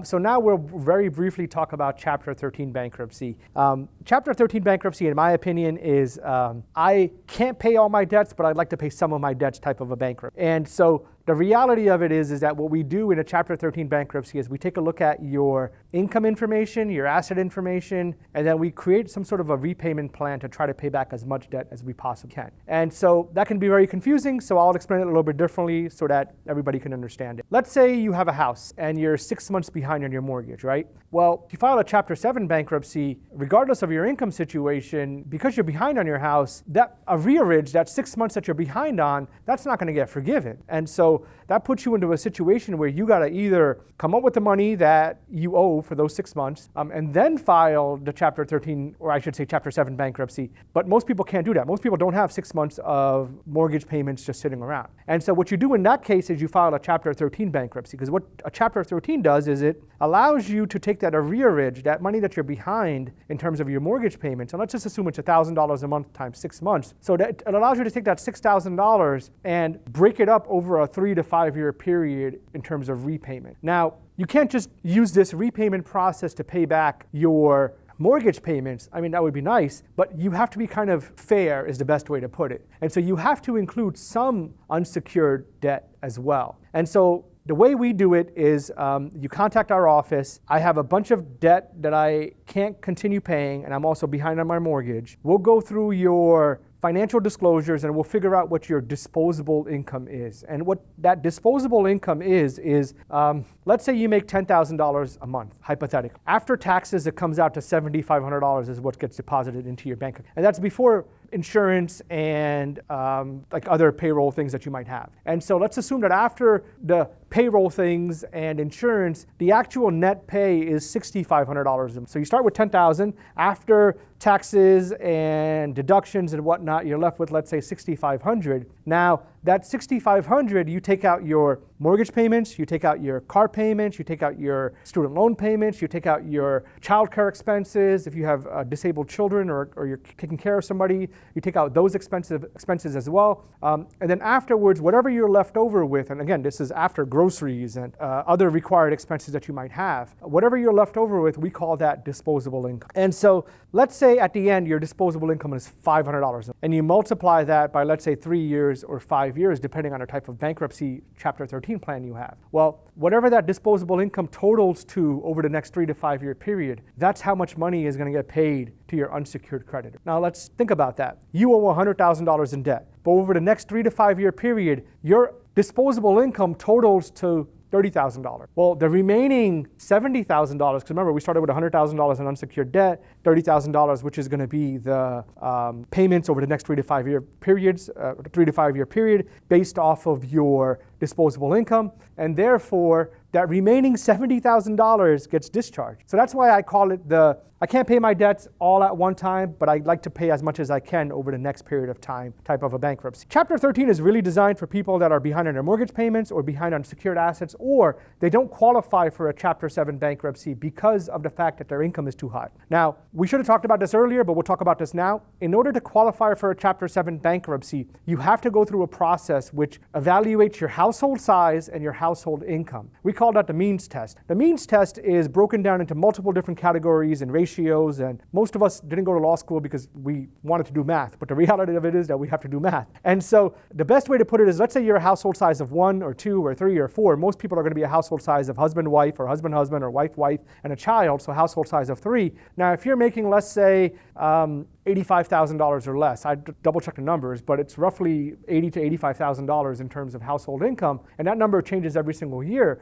So now we'll very briefly talk about Chapter 13 bankruptcy. Chapter 13 bankruptcy, in my opinion, is I can't pay all my debts, but I'd like to pay some of my debts type of a bankruptcy. And so the reality of it is that what we do in a Chapter 13 bankruptcy is we take a look at your income information, your asset information, and then we create some sort of a repayment plan to try to pay back as much debt as we possibly can. And so that can be very confusing, so I'll explain it a little bit differently so that everybody can understand it. Let's say you have a house and you're 6 months behind on your mortgage, right? Well, if you file a Chapter 7 bankruptcy, regardless of your income situation, because you're behind on your house, that arrearage, that 6 months that you're behind on, that's not going to get forgiven. And so that puts you into a situation where you got to either come up with the money that you owe for those 6 months and then file the Chapter 13, or I should say Chapter 7 bankruptcy. But most people can't do that. Most people don't have 6 months of mortgage payments just sitting around. And so what you do in that case is you file a Chapter 13 bankruptcy, because what a Chapter 13 does is it allows you to take that arrearage, that money that you're behind in terms of your mortgage payments, and let's just assume it's $1,000 a month times 6 months. So that it allows you to take that $6,000 and break it up over a 3 to 5 year period in terms of repayment. Now, you can't just use this repayment process to pay back your mortgage payments. I mean, that would be nice, but you have to be kind of fair is the best way to put it. And so you have to include some unsecured debt as well. And so the way we do it is you contact our office. I have a bunch of debt that I can't continue paying, and I'm also behind on my mortgage. We'll go through your financial disclosures and we'll figure out what your disposable income is. And what that disposable income is let's say you make $10,000 a month, hypothetically. After taxes, it comes out to $7,500 is what gets deposited into your bank account. And that's before insurance and like other payroll things that you might have. And so let's assume that after the payroll things and insurance, the actual net pay is $6,500. So you start with $10,000. After taxes and deductions and whatnot, you're left with, let's say, $6,500. Now, that $6,500, you take out your mortgage payments, you take out your car payments, you take out your student loan payments, you take out your childcare expenses. If you have disabled children or you're taking care of somebody, you take out those expenses as well. And then afterwards, whatever you're left over with, and again, this is after groceries and other required expenses that you might have, whatever you're left over with, we call that disposable income. And so let's say at the end, your disposable income is $500, and you multiply that by, let's say, 3 years or 5 years, depending on the type of bankruptcy Chapter 13 plan you have. Well, whatever that disposable income totals to over the next 3 to 5 year period, that's how much money is going to get paid to your unsecured creditor. Now let's think about that. You owe $100,000 in debt, but over the next 3 to 5 year period, your disposable income totals to $30,000. Well, the remaining $70,000, because remember, we started with $100,000 in unsecured debt, $30,000, which is going to be the payments over the next 3 to 5 year periods, 3 to 5 year period, based off of your disposable income, and therefore that remaining $70,000 gets discharged. So that's why I call it I can't pay my debts all at one time, but I'd like to pay as much as I can over the next period of time type of a bankruptcy. Chapter 13 is really designed for people that are behind on their mortgage payments or behind on secured assets, or they don't qualify for a Chapter 7 bankruptcy because of the fact that their income is too high. Now, we should have talked about this earlier, but we'll talk about this now. In order to qualify for a Chapter 7 bankruptcy, you have to go through a process which evaluates your household size and your household income. We call that the means test. The means test is broken down into multiple different categories and ratios, and most of us didn't go to law school because we wanted to do math, but the reality of it is that we have to do math. And so the best way to put it is, let's say you're a household size of 1 or 2 or 3 or 4. Most people are going to be a household size of husband-wife or husband-husband or wife-wife and a child, so household size of 3. Now, if you're making, let's say, $85,000 or less. I double check the numbers, but it's roughly $80,000 to $85,000 in terms of household income, and that number changes every single year.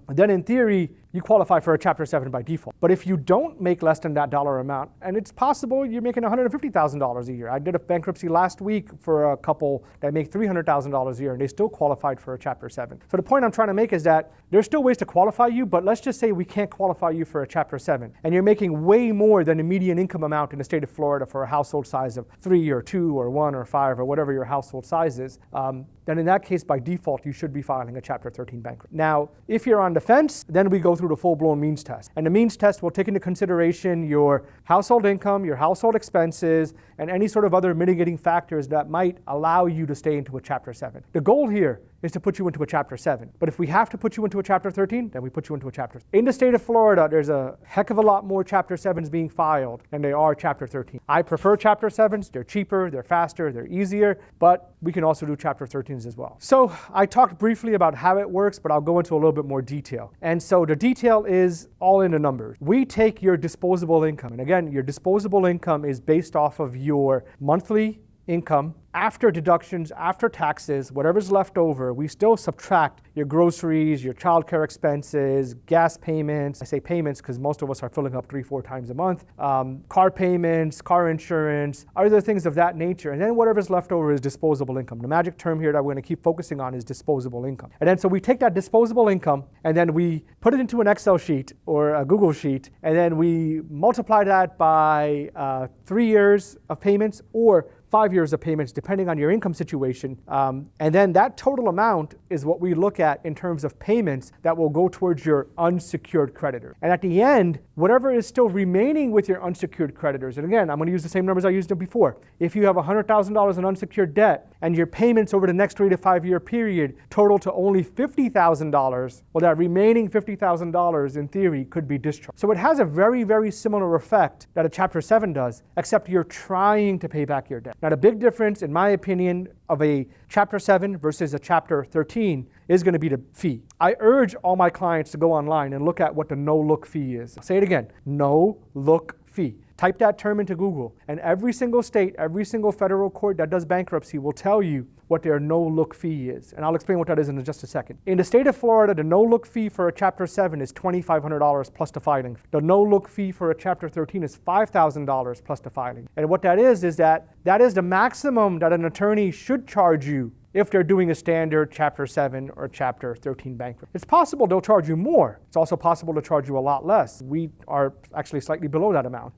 Then in theory, you qualify for a Chapter 7 by default. But if you don't make less than that dollar amount, and it's possible you're making $150,000 a year. I did a bankruptcy last week for a couple that make $300,000 a year, and they still qualified for a Chapter 7. So the point I'm trying to make is that there's still ways to qualify you, but let's just say we can't qualify you for a Chapter 7, and you're making way more than the median income amount in the state of Florida for a household size of 3 or 2 or 1 or 5 or whatever your household size is. Then in that case, by default, you should be filing a Chapter 13 bankruptcy. Now, if you're on the fence, then we go through the full-blown means test. And the means test will take into consideration your household income, your household expenses, and any sort of other mitigating factors that might allow you to stay into a Chapter 7. The goal here is to put you into a Chapter 7. But if we have to put you into a Chapter 13, then we put you into a Chapter. In the state of Florida, there's a heck of a lot more Chapter 7s being filed than there are Chapter 13. I prefer Chapter 7s. They're cheaper, they're faster, they're easier, but we can also do Chapter 13s as well. So I talked briefly about how it works, but I'll go into a little bit more detail. And so the detail is all in the numbers. We take your disposable income, and again, your disposable income is based off of your monthly income. After deductions, after taxes, whatever's left over, we still subtract your groceries, your childcare expenses, gas payments. I say payments because most of us are filling up 3-4 times a month. Car payments, car insurance, other things of that nature. And then whatever's left over is disposable income. The magic term here that we're going to keep focusing on is disposable income. And then so we take that disposable income and then we put it into an Excel sheet or a Google sheet, and then we multiply that by 3 years of payments or 5 years of payments, depending on your income situation. And then that total amount is what we look at in terms of payments that will go towards your unsecured creditor. And at the end, whatever is still remaining with your unsecured creditors, and again, I'm going to use the same numbers I used before. If you have $100,000 in unsecured debt and your payments over the next 3 to 5 year period total to only $50,000, well, that remaining $50,000 in theory could be discharged. So it has a very, very similar effect that a Chapter 7 does, except you're trying to pay back your debt. Now, the big difference, in my opinion, of a Chapter 7 versus a Chapter 13 is going to be the fee. I urge all my clients to go online and look at what the no-look fee is. I'll say it again, no-look fee. Type that term into Google, and every single state, every single federal court that does bankruptcy will tell you what their no-look fee is. And I'll explain what that is in just a second. In the state of Florida, the no-look fee for a Chapter 7 is $2,500 plus the filing. The no-look fee for a Chapter 13 is $5,000 plus the filing. And what that is that is the maximum that an attorney should charge you if they're doing a standard Chapter 7 or Chapter 13 bankruptcy. It's possible they'll charge you more. It's also possible to charge you a lot less. We are actually slightly below that amount.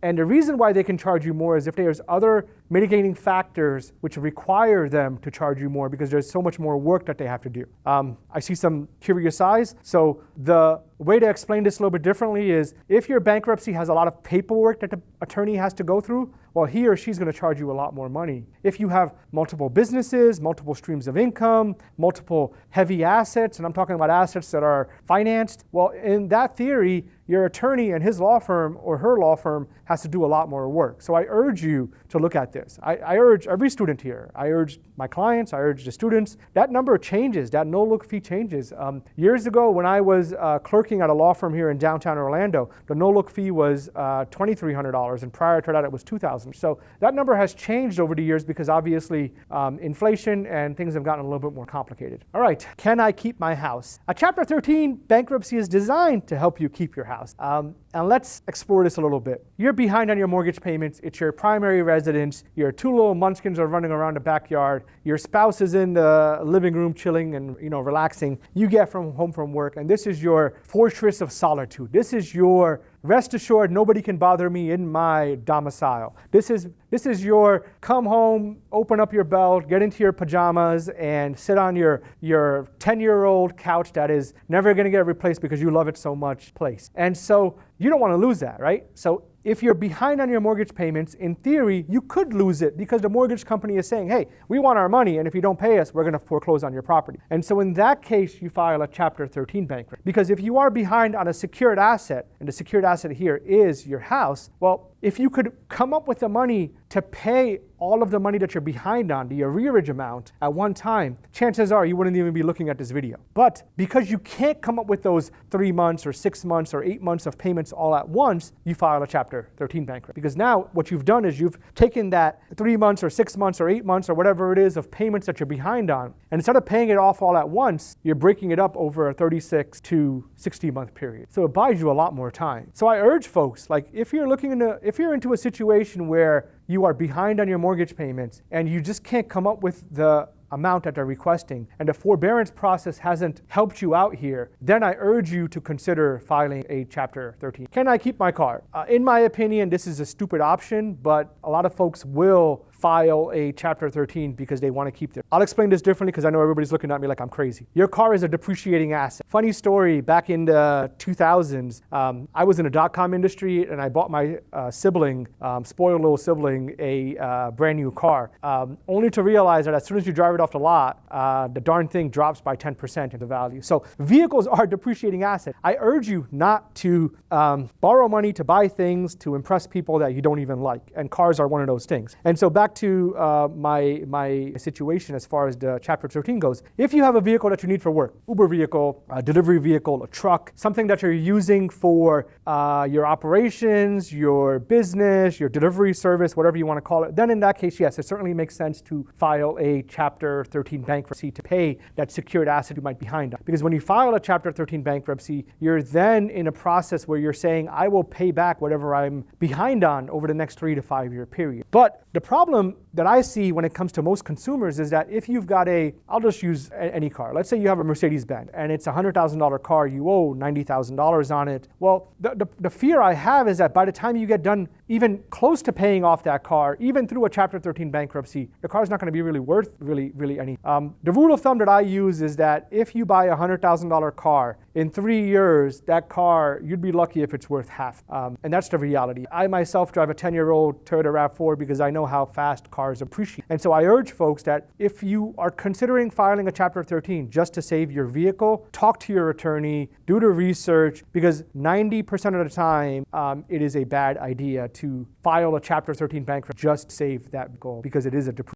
And the reason why they can charge you more is if there's other mitigating factors which require them to charge you more because there's so much more work that they have to do. I see some curious eyes. So the way to explain this a little bit differently is if your bankruptcy has a lot of paperwork that the attorney has to go through, well, he or she's going to charge you a lot more money. If you have multiple businesses, multiple streams of income, multiple heavy assets, and I'm talking about assets that are financed, well, in that theory, your attorney and his law firm or her law firm has to do a lot more work. So I urge you to look at this. I urge every student here. I urge my clients. I urge the students. That number changes. That no-look fee changes. Years ago, when I was clerking at a law firm here in downtown Orlando, the no-look fee was $2,300, and prior to that, it was $2,000. So that number has changed over the years because obviously inflation and things have gotten a little bit more complicated. All right, can I keep my house? A Chapter 13 bankruptcy is designed to help you keep your house. And let's explore this a little bit. You're behind on your mortgage payments. It's your primary residence. Your two little munchkins are running around the backyard. Your spouse is in the living room chilling and relaxing. You get home from work, and this is your fortress of solitude. This is your rest assured nobody can bother me in my domicile. This is your come home, open up your belt, get into your pajamas, and sit on your 10-year-old couch that is never going to get replaced because you love it so much place. And so you don't want to lose that, right? So if you're behind on your mortgage payments, in theory, you could lose it because the mortgage company is saying, hey, we want our money, and if you don't pay us, we're going to foreclose on your property. And so in that case, you file a Chapter 13 bankruptcy. Because if you are behind on a secured asset, and the secured asset here is your house, well, if you could come up with the money to pay all of the money that you're behind on, the arrearage amount, at one time, chances are you wouldn't even be looking at this video. But because you can't come up with those 3 months or 6 months or 8 months of payments all at once, you file a Chapter 13 bankruptcy. Because now what you've done is you've taken that 3 months or 6 months or 8 months or whatever it is of payments that you're behind on, and instead of paying it off all at once, you're breaking it up over a 36 to 60 month period. So it buys you a lot more time. So I urge folks, like if you're into a situation where you are behind on your mortgage payments and you just can't come up with the amount that they're requesting, and the forbearance process hasn't helped you out here, then I urge you to consider filing a Chapter 13. Can I keep my car? In my opinion, this is a stupid option, but a lot of folks will file a Chapter 13 because they want to keep their. I'll explain this differently because I know everybody's looking at me like I'm crazy. Your car is a depreciating asset. Funny story, back in the 2000s, I was in the dot-com industry and I bought my sibling, spoiled little sibling, a brand new car, only to realize that as soon as you drive it off the lot, the darn thing drops by 10% in the value. So vehicles are depreciating assets. I urge you not to borrow money to buy things to impress people that you don't even like, and cars are one of those things. And so back to my situation as far as the Chapter 13 goes. If you have a vehicle that you need for work, Uber vehicle, a delivery vehicle, a truck, something that you're using for your operations, your business, your delivery service, whatever you want to call it, then in that case, yes, it certainly makes sense to file a Chapter 13 bankruptcy to pay that secured asset you might be behind on. Because when you file a Chapter 13 bankruptcy, you're then in a process where you're saying, I will pay back whatever I'm behind on over the next 3 to 5 year period. But the problem that I see when it comes to most consumers is that if you've got I'll just use any car. Let's say you have a Mercedes-Benz and it's a $100,000 car, you owe $90,000 on it. Well, the fear I have is that by the time you get done even close to paying off that car, even through a Chapter 13 bankruptcy, the car's not going to be really worth really any. The rule of thumb that I use is that if you buy a $100,000 car, in 3 years, that car, you'd be lucky if it's worth half. And that's the reality. I myself drive a 10-year-old Toyota RAV4 because I know how fast cars appreciate. And so I urge folks that if you are considering filing a Chapter 13 just to save your vehicle, talk to your attorney, do the research, because 90% of the time, it is a bad idea to file a Chapter 13 bankruptcy just to save that vehicle because it is a